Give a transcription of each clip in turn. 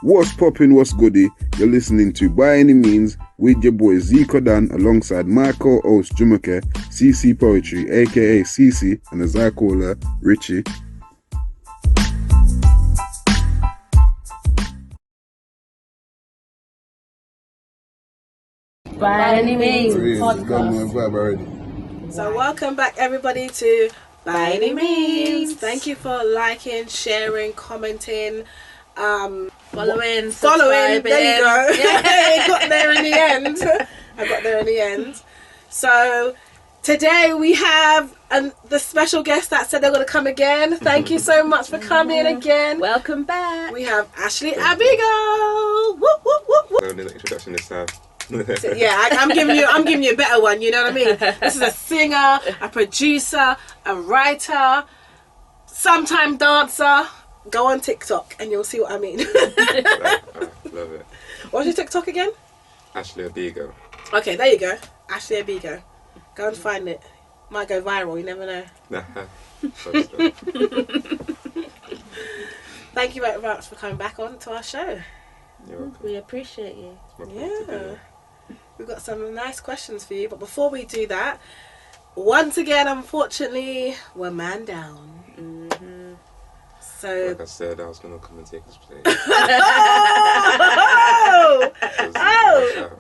What's poppin', what's goody? You're listening to By Any Means with your boy Zico Dan alongside my co-host Jumoke, CC Poetry, aka CC, and as I call her, Richie. By Any Means podcast. So welcome back everybody to By Any Means. Thank you for liking, sharing, commenting, Following. There you go. I got there in the end. So today we have the special guest that said they're going to come again. Thank you so much for coming again. Welcome back. We have Ashley Abigail. Whoop, whoop, whoop, whoop. The introduction this time. So, yeah, I'm giving you a better one. You know what I mean? This is a singer, a producer, a writer, sometime dancer. Go on TikTok and you'll see what I mean. Love it. What's your TikTok again? Ashley Abigail. Okay, there you go. Ashley Abigail. Go and find it. Might go viral. You never know. Thank you very much for coming back on to our show. You're welcome. We appreciate you. Yeah. We've got some nice questions for you, but before we do that, once again, unfortunately, we're man down. Mm-hmm. So, like I said, I was going to come and take his place.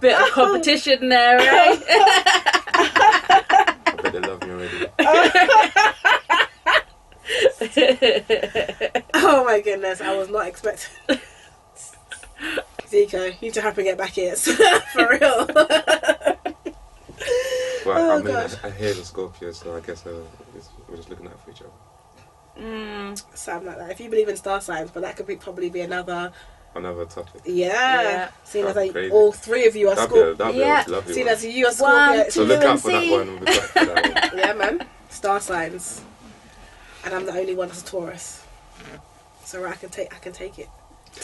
Bit of competition there, right? I bet they love me already. oh my goodness, I was not expecting. Zico, you need to hurry and get back here. For real. Well, I hear the Scorpio, so I guess we're just looking out for each other. Something like that. If you believe in star signs, but that could probably be another topic. Yeah. Seeing as crazy. all three of you are Scorpio. That'd be a lovely Seeing one. as you are Scorpio. So look out for that one. We'll look out for that one. Yeah, man. Star signs. And I'm the only one that's a Taurus. So I can take it.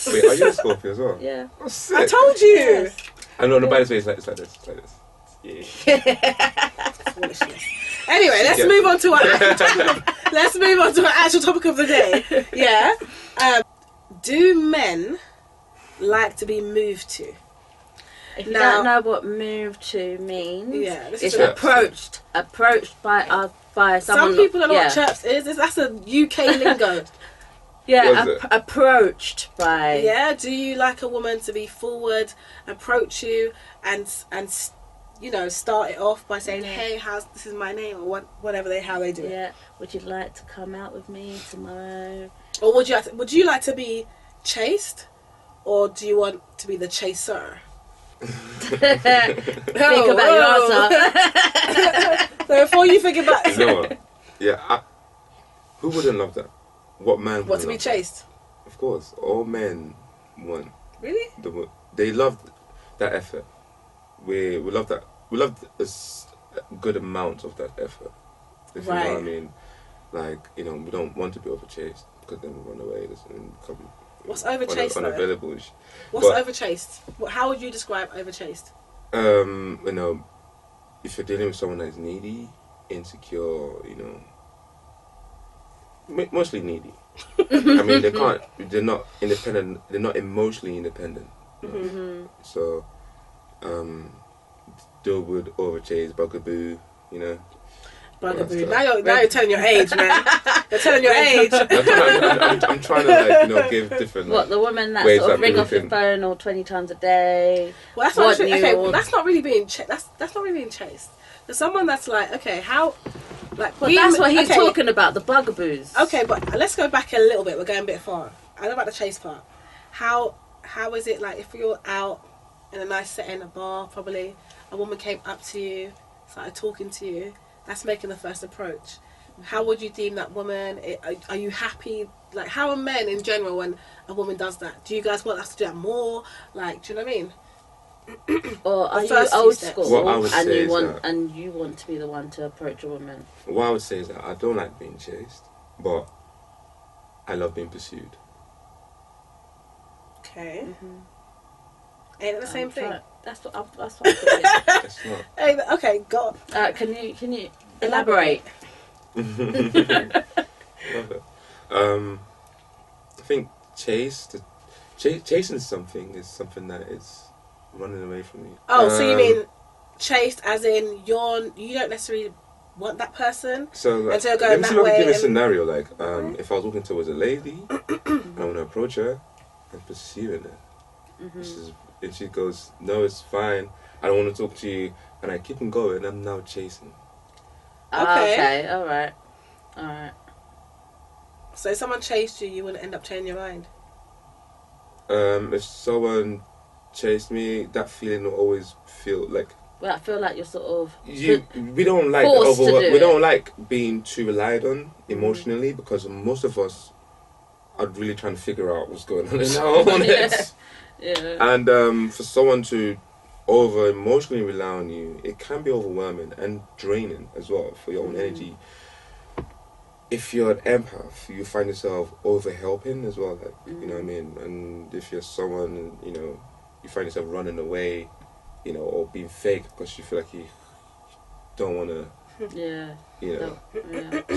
Wait, are you a Scorpio as well? Yeah. Oh, sick. I told you. Yes. I know, by the way, it's like this. Yeah. Foolishness. Anyway, let's move on to our actual topic of the day. Yeah. Do men like to be moved to? If you don't know what "move to" means, Yeah, it's approached by someone. Some people don't know what chirps is. That's a UK lingo. Yeah, approached by. Yeah. Do you like a woman to be forward, approach you, and start it off by saying, "Hey, this is my name," or how they do it. Yeah. Would you like to come out with me tomorrow? Or would you like to be chased, or do you want to be the chaser? Think about your answer. So before you think about You know what? Yeah. Who wouldn't love that? What man? What, to be chased? Of course, all men want. Really? They love that effort. We love that. We love a good amount of that effort. If you know what I mean. Like, we don't want to be overchased because then we run away and become. What's overchased? Unavailable. What's overchased? How would you describe overchased? If you're dealing with someone that's needy, insecure, mostly needy. I mean, they're not independent. They're not emotionally independent. Mm-hmm. So, deal with overchase, bugaboo, Bugaboo. Now you're telling your age, man. You're telling your age. I'm trying to give different. What, the woman that ways sort of that ring people off your think. phone or 20 times a day? Well, that's not true. Okay, well, that's not really being that's not really being chased. There's someone that's like, okay, how, like. Well, that's what he's talking about, the bugaboos. Okay, but let's go back a little bit. We're going a bit far. I know about the chase part. How is it like if you're out in a nice setting, a bar, probably a woman came up to you, started talking to you? That's making the first approach. How would you deem that woman? Are you happy? Like, how are men in general when a woman does that? Do you guys want us to do that more? Like, do you know what I mean? Or are you old school What I would say and you want to be the one to approach a woman? What I would say is that I don't like being chased, but I love being pursued. Okay. Ain't it the same thing? That's what I'm thinking. It's not. Hey, okay, go on. Can you elaborate? Love it. I think chase chasing something is something that is running away from you. Oh, so you mean chased as in you don't necessarily want that person? So like, and so going that way. Give a scenario like if I was walking towards a lady, I want to approach her and pursuing her. And she goes, "No, it's fine. I don't want to talk to you," and I keep on going. I'm now chasing. Okay. All right. So if someone chased you, you wouldn't end up changing your mind. If someone chased me, that feeling will always feel like. Well, I feel like you're sort of. We don't like we don't like being too relied on emotionally because most of us are really trying to figure out what's going on in our own heads. Yeah. And for someone to over emotionally rely on you, it can be overwhelming and draining as well for your own energy. If you're an empath, you find yourself over helping as well, like you know what I mean. And if you're someone, you find yourself running away, or being fake because you feel like you don't want to. Yeah. Yeah.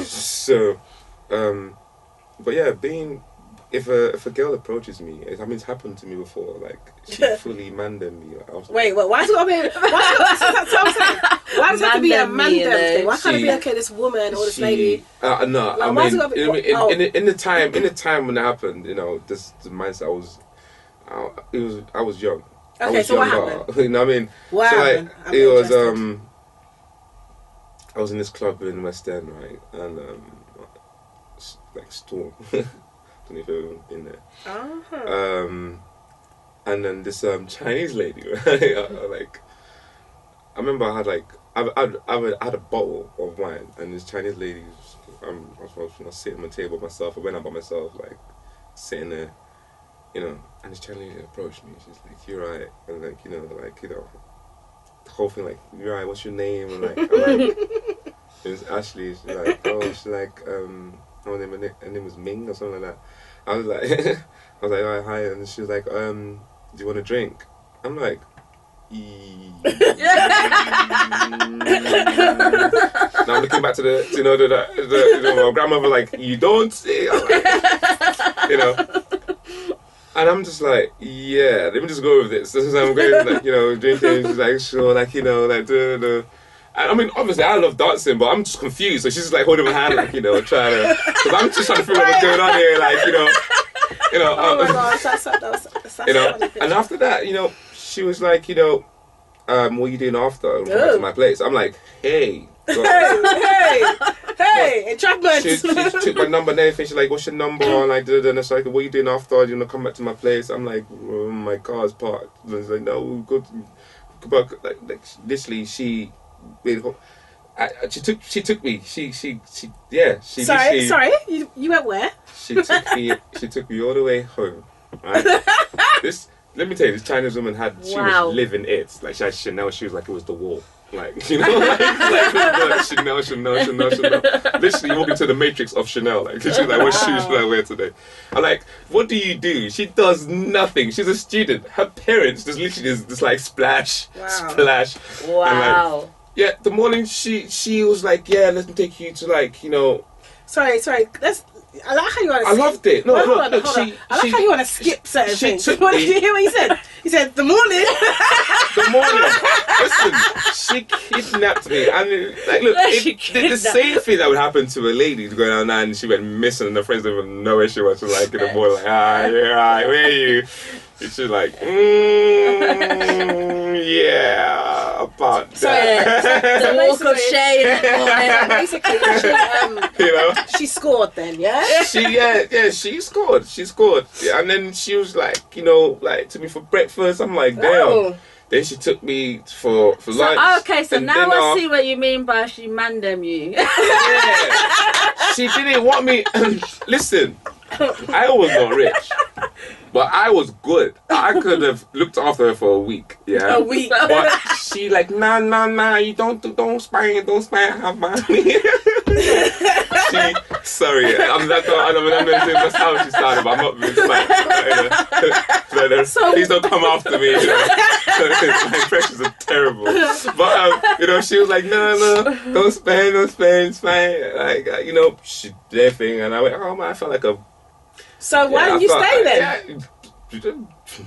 So, but yeah, if a girl approaches me, it's happened to me before. Like she fully mandem me. Like, wait, why does it have to be a mandem thing? Why can't it be this woman or this lady? No, like, I mean, in the time when it happened, this the mindset I was young. Okay, so what happened? You know what I mean? What happened? It was I was in this club in West End, right, and like Storm. Don't know if you've ever been there. And then this Chinese lady, right? I remember I had a bottle of wine, and this Chinese lady, I was sitting at my table myself. I went out by myself, like sitting there, and this Chinese lady approached me. She's like, "You're right," and the whole thing, like, "You're right. What's your name?" And I'm like, it was Ashley. She's like, "Oh," she's like, her name was Ming or something like that. I was like, "All right, hi," and she was like, "Do you want a drink?" I'm like, Now I'm looking back to the my grandmother, like, "You don't say," like, and I'm just like, "Yeah, let me just go with this." This is how I'm going, like, drinking. She's like, "Sure," like, like, I mean, obviously, I love dancing, but I'm just confused. So she's just like holding my hand, like, trying to, because I'm just trying to figure out what's going on here, like, Oh my gosh, that's funny. And after that, she was like, what are you doing after? Come back to my place. I'm like, hey, entrapment. She took my number and everything. She's like, "What's your number?" And like, and it's like, "What are you doing after? Do you want to come back to my place?" I'm like, "Oh, my car's parked." And it's like, "No, we'll go like literally, she took me. She Sorry. You went where? She took me all the way home. Right? Let me tell you, this Chinese woman she was living it. Like, she had Chanel shoes like it was the wall. Like, like Chanel. Literally walking into the matrix of Chanel. Like, she's like, "What shoes should I wear today?" I'm like, "What do you do?" She does nothing. She's a student. Her parents just literally just like splash. Wow. And like, yeah, the morning she was like, "Yeah, let me take you to like, Sorry. I like how you want to skip. I loved it. No, hold on. I like how you want to skip certain things. Did you hear what he said? He said, "The morning." The morning. Listen, she kidnapped me. And like, look, the same thing that would happen to a lady going out there and she went missing and her friends didn't even know where she was. She was like in the morning, like, where are you? And she's like, yeah, about that. The walk of shame. Basically, she scored then, yeah? She scored. Yeah, and then she was like, like, took me for breakfast. I'm like, damn. Oh. Then she took me for lunch. So now I see what you mean by she mandem you. Yeah. She didn't want me. Listen, I was not rich. But I was good. I could have looked after her for a week. Yeah. A week. But she like, nah. You don't spy, have money. Sorry, that's how she started. But I'm not being smart. Please don't come after me. My impressions are terrible. But she was like, no, don't spend, it's fine. Like, she did her thing, and I went home. I felt like a. So why didn't you stay then?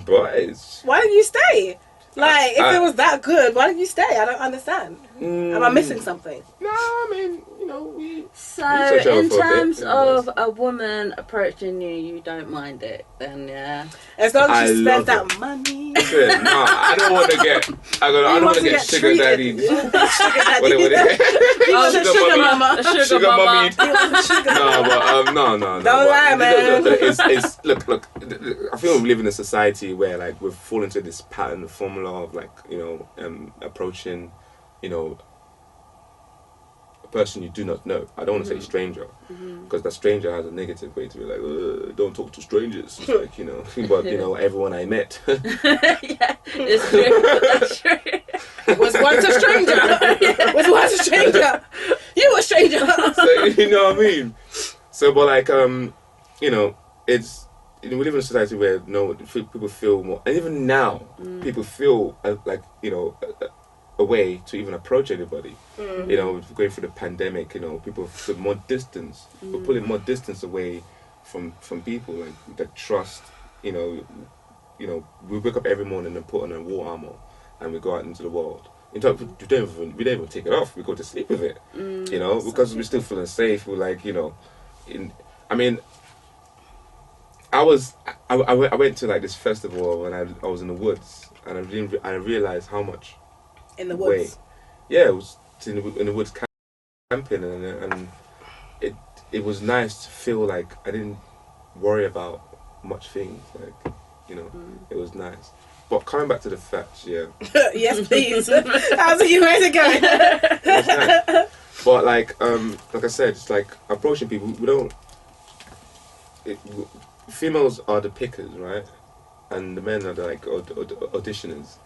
Boys. Why didn't you stay? Like, if it was that good, why didn't you stay? I don't understand. Am I missing something? No, I mean, you know, So, in terms of a woman approaching you, you don't mind it, then, yeah. As long as you spend that money. No, I don't want to get. I don't want to get sugar daddy. You want a sugar mama. Sugar mama. No. Don't lie, man. It's look. I feel we live in a society where like we've fallen into this pattern, the formula of like approaching, a person you do not know. I don't want to say stranger, because that stranger has a negative way to be like, don't talk to strangers. It's like, but everyone I met. Yeah, it's true. That's true. Was once a stranger. Was once a stranger. You were a stranger. So, you know what I mean? So, but like, it's, we live in a society where people feel more, and even now, people feel like, a way to even approach anybody. Going through the pandemic, people feel more distance. We're pulling more distance away from people, like that trust. We wake up every morning and put on a war armor, and we go out into the world. We don't even take it off. We go to sleep with it. Because we're still feeling safe. We're like, I went to like this festival when I was in the woods, and I realized how much. In the woods. Yeah, it was in the woods camping, and it was nice to feel like I didn't worry about much things, like it was nice. But coming back to the facts, yeah. Yes, please. How's you guys are going? It's nice. But like I said, it's like approaching people. We don't. Females are the pickers, right? And the men are the like auditioners.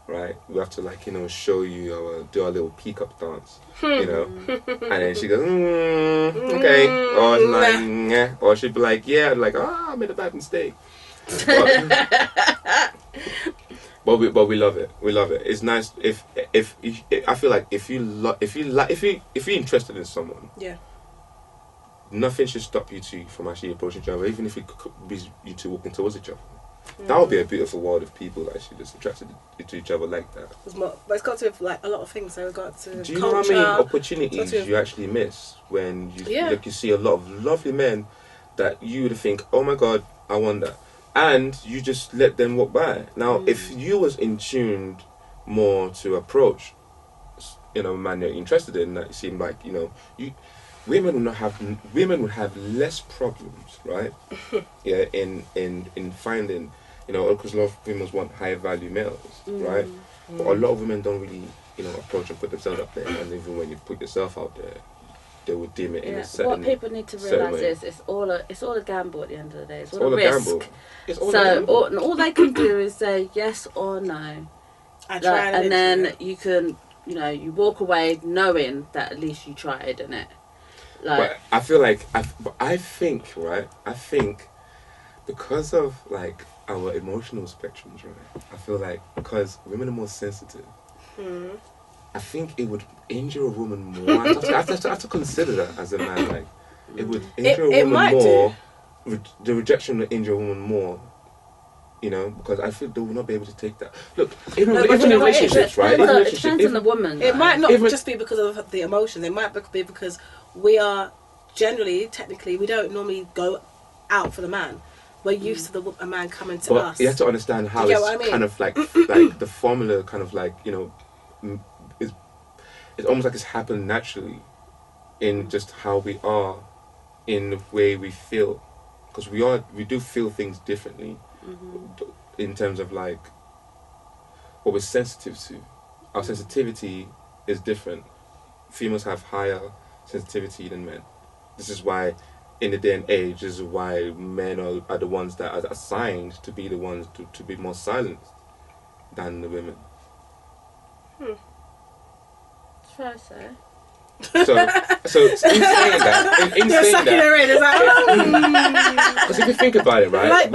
Right, we have to like show you do our little peak up dance, and then she goes okay, or like yeah, or she'd be like like I made a bad mistake, but we love it. We love it. It's nice if I feel like if you're interested in someone, nothing should stop you two from actually approaching each other, even if it could be you two walking towards each other. That would be a beautiful world if people actually just attracted to each other like that. But it's got to have like a lot of things. So we've got to. Do you know how many opportunities you actually miss when you you see a lot of lovely men that you would think, oh my God, I want that, and you just let them walk by. Now, if you was in tuned more to approach, a man you're interested in, that seemed like women would have less problems, right? in finding, because a lot of women want high value males, right? But a lot of women don't really, approach and put themselves up there. And even when you put yourself out there, they would deem it in a certain. What people need to realise is it's all a gamble at the end of the day. It's all a risk. Gamble. It's all a gamble. All they can do is say yes or no. And then you can, you walk away knowing that at least you tried, innit? But I feel like I think because of like our emotional spectrums, right? I feel like because women are more sensitive, I think it would injure a woman more. I have to consider that as a man. Like it would injure a woman more. The rejection would injure a woman more. Because I feel they will not be able to take that. Look, even in relationships, right? It depends on the woman. It might not just be because of the emotion. It might be because we are technically, we don't normally go out for the man. We're used to a man coming to us. You have to understand how it's kind of like the formula kind of like, it's almost like it's happened naturally in just how we are, in the way we feel. Because we do feel things differently in terms of like what we're sensitive to. Our sensitivity is different. Females have higher sensitivity than men. This is why in the day and age, this is why men are the ones that are assigned to be the ones to be more silent than the women. Try so. So in saying that, because if you think about it, right,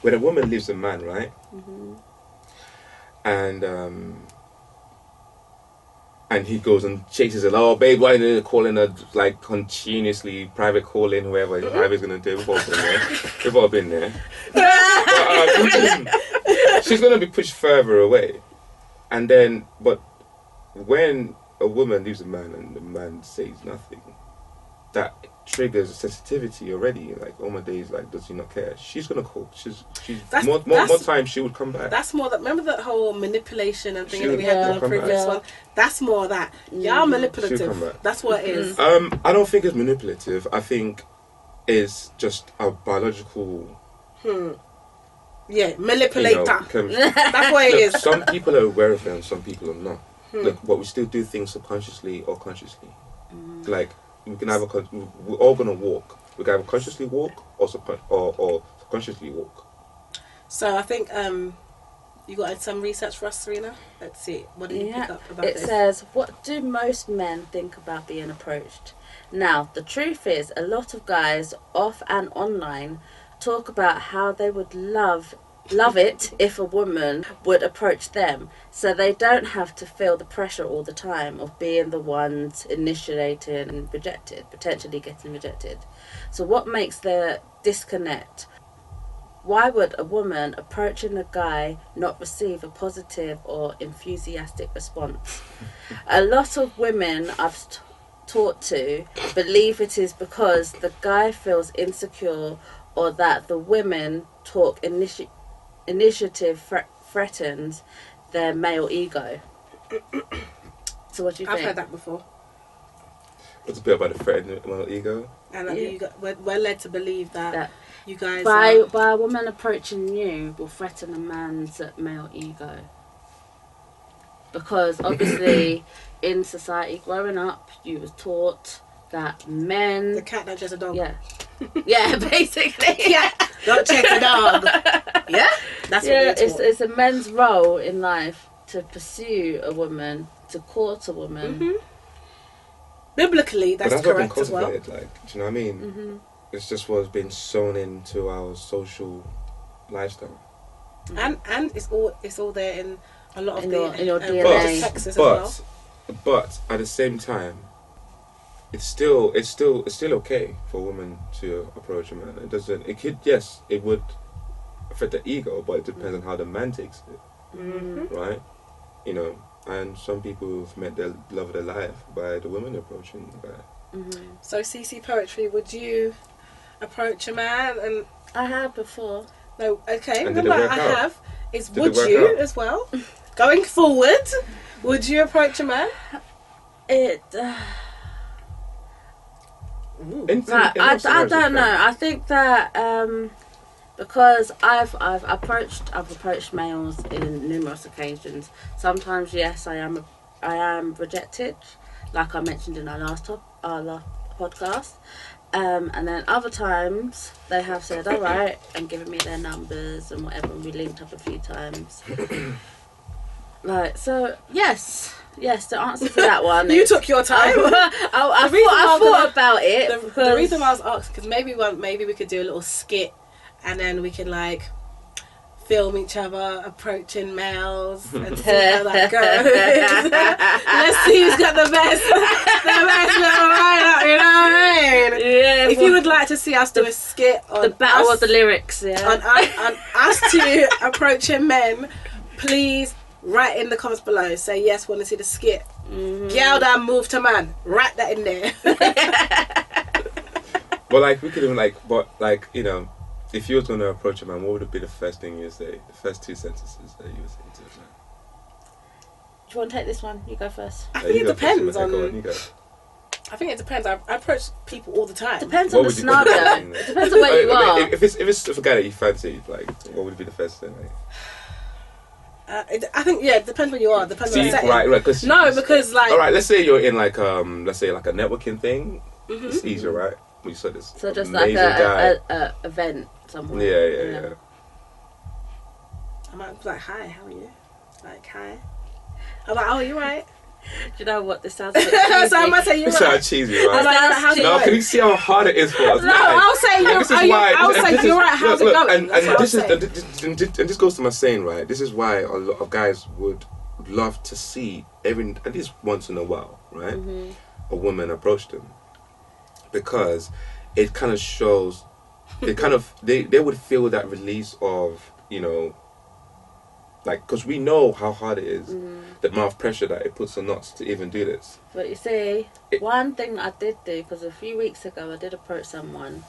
when a woman leaves a man, right, and and he goes and chases it. Oh, babe, why are you calling her like continuously, private calling, whoever is gonna do? We've all been there. We've all been there. She's gonna be pushed further away, and then, but when a woman leaves a man and the man says nothing, that triggers a sensitivity already. Like, oh my days, like, does he not care? She's gonna call. She's more time she would come back. That's more that. Remember that whole manipulation and thing that we had on the previous one. That's more that. Y'all manipulative. That's what it is. I don't think it's manipulative. I think it's just a biological. Yeah, manipulator. That's what it is. Some people are aware of it and some people are not. Like, but we still do things subconsciously or consciously. Like, we can either we're all gonna walk. We can either consciously walk or subconsciously walk. So I think you got some research for us, Serena. Let's see. What did you pick up about this? It says, what do most men think about being approached? Now, the truth is, a lot of guys off and online talk about how they would love it if a woman would approach them, so they don't have to feel the pressure all the time of being the ones initiating and potentially getting rejected. So what makes the disconnect? Why would a woman approaching a guy not receive a positive or enthusiastic response? A lot of women I've talked to believe it is because the guy feels insecure, or that the women talk initiative threatens their male ego. So what do you think? I've heard that before. What's a bit about the threatening male ego? And we're led to believe that you guys by a woman approaching you will threaten a man's male ego. Because obviously in society growing up you was taught that men... The cat that just a dog. Yeah. Yeah, basically. Yeah. Don't check the dog. Yeah? That's what it's a men's role in life to pursue a woman, to court a woman. Biblically, that's correct as well. Like, do you know what I mean? It's just what's been sewn into our social lifestyle. And it's all there in a lot of in your your DNA. texts as well. But at the same time, it's still okay for a woman to approach a man. It would affect the ego, but it depends on how the man takes it, right? You know, and some people have met their love of their life by the woman approaching the guy. So, CC Poetry, would you approach a man? And I have before. No, okay. And Remember, I have. Would you as well? Going forward, would you approach a man? I don't know. I think that because I've approached males in numerous occasions. Sometimes, yes, I am rejected, like I mentioned in our last podcast. And then other times they have said, all right, and given me their numbers and whatever, and we linked up a few times. Like, so, yes, the answer to that one. You took your time. I thought about it. The reason why I was asked, because maybe we could do a little skit, and then we can like film each other approaching males and see how that goes. Let's see who's got the best right up, you know what I mean? Yeah. If you would like to see us do a skit on the battle of the lyrics, on us two approaching men, please write in the comments below. Say yes, want to see the skit. Girl that move to man. Write that in there. But like we could even you know, if you was going to approach a man, what would be the first thing you would say? The first two sentences that you would say to a man? Do you want to take this one? You go first. I think it depends on... You go. I think it depends. I approach people all the time. Depends on the scenario. It depends on where you are. If it's a guy that you fancy, like, what would be the first thing? Like? I think it depends where you are. Depends on the setting. Right. Because like... All right, let's say you're in like a networking thing. It's easier, right? We saw this. So just like a event somewhere. Yeah. I might be like, hi, how are you? Like, hi. I'm like, oh, you right? Do you know what this sounds like? So I might say, you're right. Sounds cheesy, right? Like, can you see how hard it is for us? No, I'll say you're right. How's it going? And this goes to my saying, right? This is why a lot of guys would would love to see at least once in a while, right? Mm-hmm. A woman approach them, because it kind of shows, it kind of they would feel that release of, you know, like, because we know how hard it is, the amount of pressure that it puts on us to even do this. But you see, one thing I did do, because a few weeks ago I did approach someone,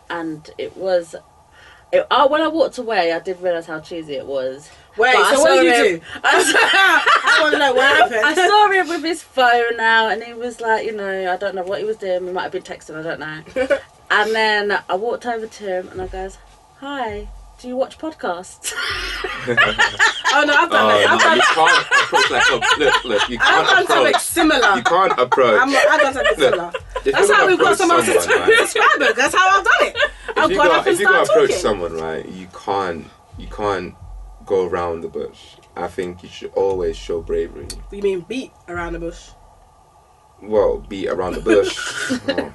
and when I walked away, I did realise how cheesy it was. Wait, But so what did you do? I want to know what happened. I saw him with his phone out, and he was like, you know, I don't know what he was doing. He might have been texting, I don't know. And then I walked over to him, and I goes, "Hi, do you watch podcasts?" Oh no, I've done that. You can't approach like look. You can't I've done something approach. similar. You can't approach. I've done something similar. If That's you're how gonna we've got approach someone to someone, right? describe it. That's how I've done it. I've gone up and If you're gonna started approach talking. someone, right, you can't go around the bush. I think you should always show bravery. You mean beat around the bush? Well, beat around the bush. Oh.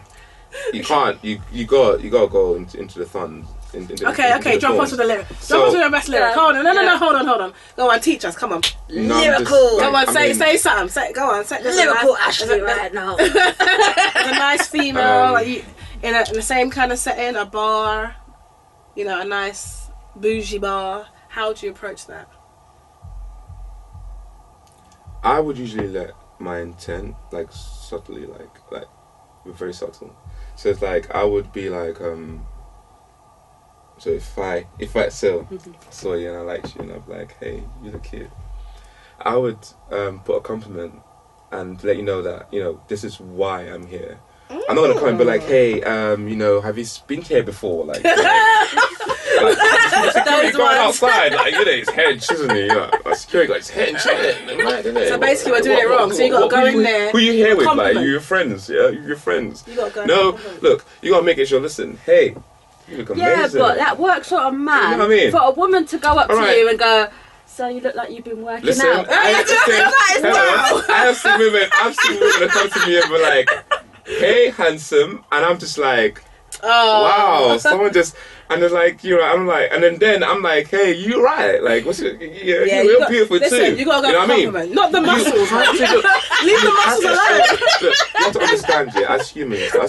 You can't. You gotta go into the thuns. Okay, jump onto the lyric. So- Jump onto the best lyric. Hold on, no, hold on. Go on, teach us. Come on. No, I'm just, Lyrical. Go on, I say mean, something. Go on, say this is Lyrical nice. Ashley right now. There's a nice female like you, in the same kind of setting, a bar, you know, a nice bougie bar. How do you approach that? I would usually let my intent like subtly, like very subtle. So it's like I would be like, so if I saw you and I liked you and I'm like, hey, you look cute, I would put a compliment and let you know that, you know, this is why I'm here. I'm not gonna come and be like, hey, you know, have you been here before? Like security guard outside, like, you know, his head chiseling, you know, like security guard, his head chiseling. So basically, we're doing it wrong. So you gotta go in there. Who you here with? compliment. Like, you your friends? Yeah, you your friends. You gotta go. No, look, you gotta make it sure. Listen, hey, you look amazing. Yeah, but that works on a man. You know what I mean? For a woman to go up All to right. you and go, "So you look like you've been working Listen, out." I have seen women that come to me and be like, hey, handsome, and I'm just like, wow, someone just, and they're like, you know, I'm like, and then I'm like, hey, you right, like, what's it, Yeah, you're beautiful listen, too. you gotta go know what I mean? compliment, not the muscles, right? Leave the muscles alone. Look, you have to understand, yeah,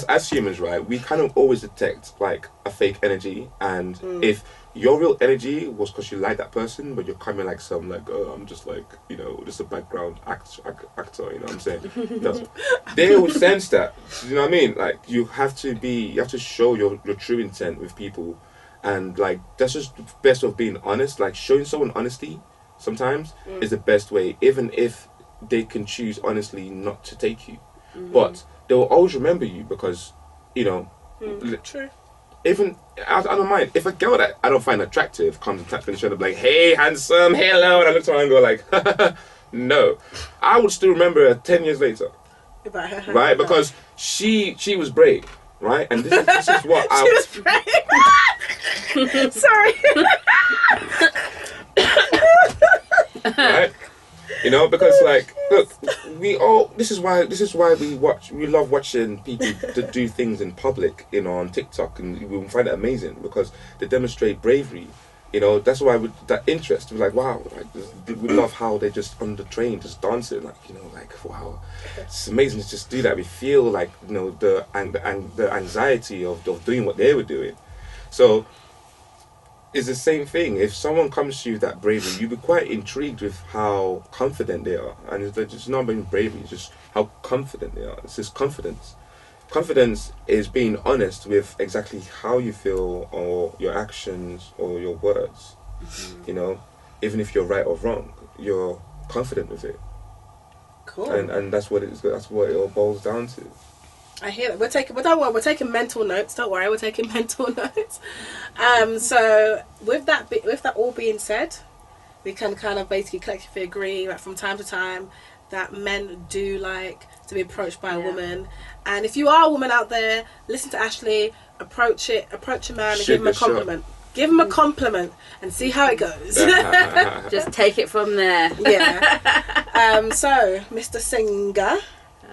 as humans, right, we kind of always detect like a fake energy, and if your real energy was because you like that person, but you're coming like some like, oh, I'm just like, you know, just a background actor, you know what I'm saying? No, they will sense that. You know what I mean? Like you have to show your true intent with people, and like that's just the best of being honest. Like showing someone honesty sometimes is the best way, even if they can choose honestly not to take you, but they will always remember you because, you know. True. Even, I don't mind, if a girl that I don't find attractive comes and taps me on the shoulder like, hey, handsome, hello, and I look around and go like, no. I would still remember her 10 years later, right? Because she was brave, right? And this is what She was brave. Sorry. Right? You know, because like, look, this is why we love watching people do things in public, you know, on TikTok, and we find it amazing because they demonstrate bravery. You know, that's why that interest, we're like, wow, like, we love how they just on the train just dancing, like, you know, like, wow, it's amazing to just do that. We feel like, you know, the anxiety of doing what they were doing. So it's the same thing. If someone comes to you with that bravery, you'd be quite intrigued with how confident they are. And it's just not being bravery, it's just how confident they are. It's just confidence. Confidence is being honest with exactly how you feel, or your actions, or your words. You know, even if you're right or wrong, you're confident with it. Cool. And that's what that's what it all boils down to. I hear that. We're taking mental notes. Don't worry, we're taking mental notes. So with that all being said, we can kind of basically collectively agree that from time to time that men do like to be approached by a woman. And if you are a woman out there, listen to Ashley. Approach a man and give him a compliment. Give him a compliment and see how it goes. Just take it from there. Yeah. So, Mr. Singer.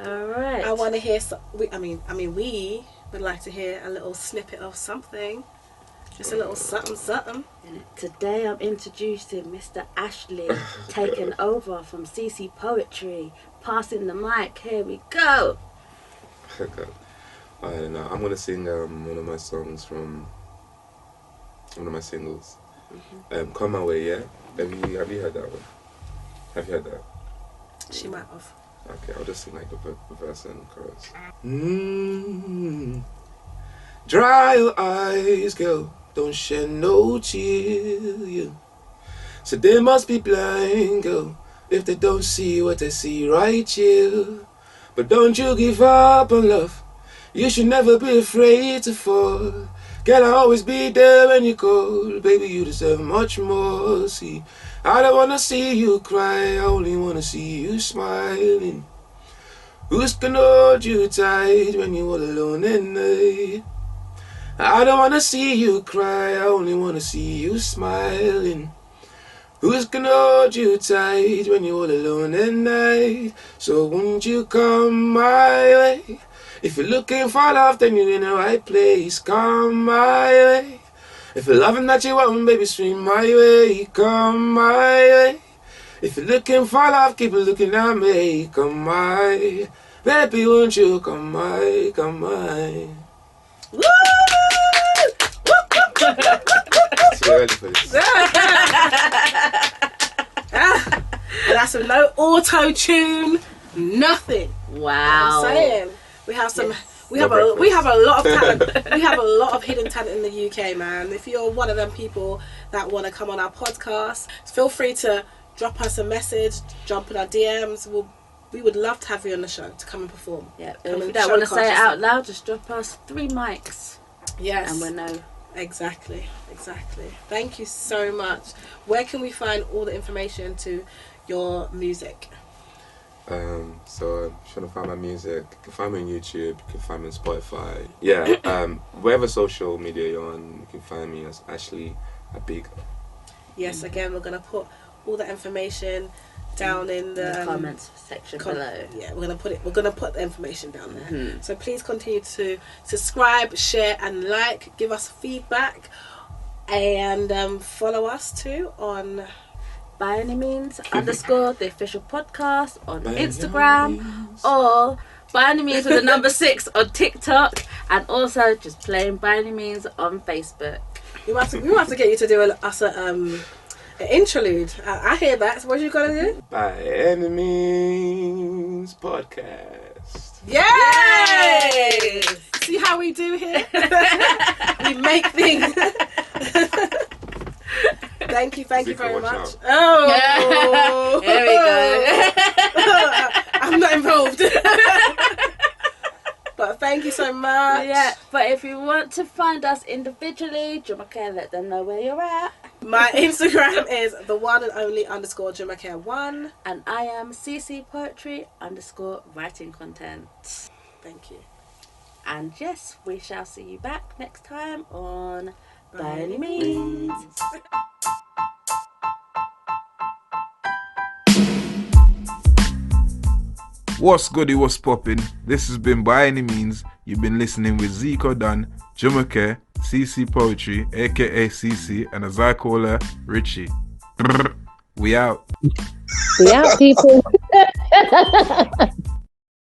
All right. I want to hear. We would like to hear a little snippet of something. Just a little something, something. Today I'm introducing Mr. Ashley, taking over from CC Poetry, passing the mic. Here we go. I'm gonna sing one of my songs from one of my singles. Come My Way, yeah. Have you heard that one? Have you heard that? She might have. Okay, I'll just sing like the verse and chorus. Dry your eyes, girl. Don't shed no tear, yeah. So they must be blind, girl, if they don't see what they see right here. But don't you give up on love. You should never be afraid to fall. Girl, I'll always be there when you call. Baby, you deserve much more. See, I don't wanna see you cry. I only wanna see you smiling. Who's gonna hold you tight when you're all alone at night? I don't wanna see you cry, I only wanna see you smiling. Who's gonna hold you tight when you're all alone at night? So won't you come my way? If you're looking for love, then you're in the right place. Come my way. If you're loving that you want, baby, swing my way. Come my way. If you're looking for love, keep looking at me. Come my, baby, won't you come my, come my. Woo! So ready for this? That's with no auto tune, nothing. Wow. I'm saying we have some. Yes. We have a lot of talent. We have a lot of hidden talent in the UK, man. If you're one of them people that want to come on our podcast, feel free to drop us a message, jump in our DMs. We would love to have you on the show to come and perform. Yeah, if you don't want to say it out loud, just drop us 3 mics. Yes. And we'll know. Exactly. Thank you so much. Where can we find all the information to your music? So if you want to find my music, you can find me on YouTube, you can find me on Spotify. Yeah, wherever social media you're on, you can find me as Ashley Abiga. Yes, again, we're going to put all the information down in the comments section below. Yeah, we're gonna put the information down there. So please continue to subscribe, share, and like. Give us feedback, and follow us too on byanymeans.the official podcast on Instagram, or byanymeans with the number 6 on TikTok, and also just plain byanymeans on Facebook. We might have to get you to do an interlude. I hear that. So what you gonna do? By Any Means Podcast. Yay! See how we do here? We make things. Thank you very much. Out. Oh, There we go. I'm not involved. But thank you so much. Yeah, but if you want to find us individually, Jumake, let them know where you're at. My Instagram is the one and only _Jumake1. And I am CC Poetry _writing content. Thank you. And yes, we shall see you back next time on By Any Means. What's goody, what's poppin'? This has been By Any Means. You've been listening with Zico Dan, Jumake, CC Poetry, aka CC, and as I call her, Richie. We out. We out, people.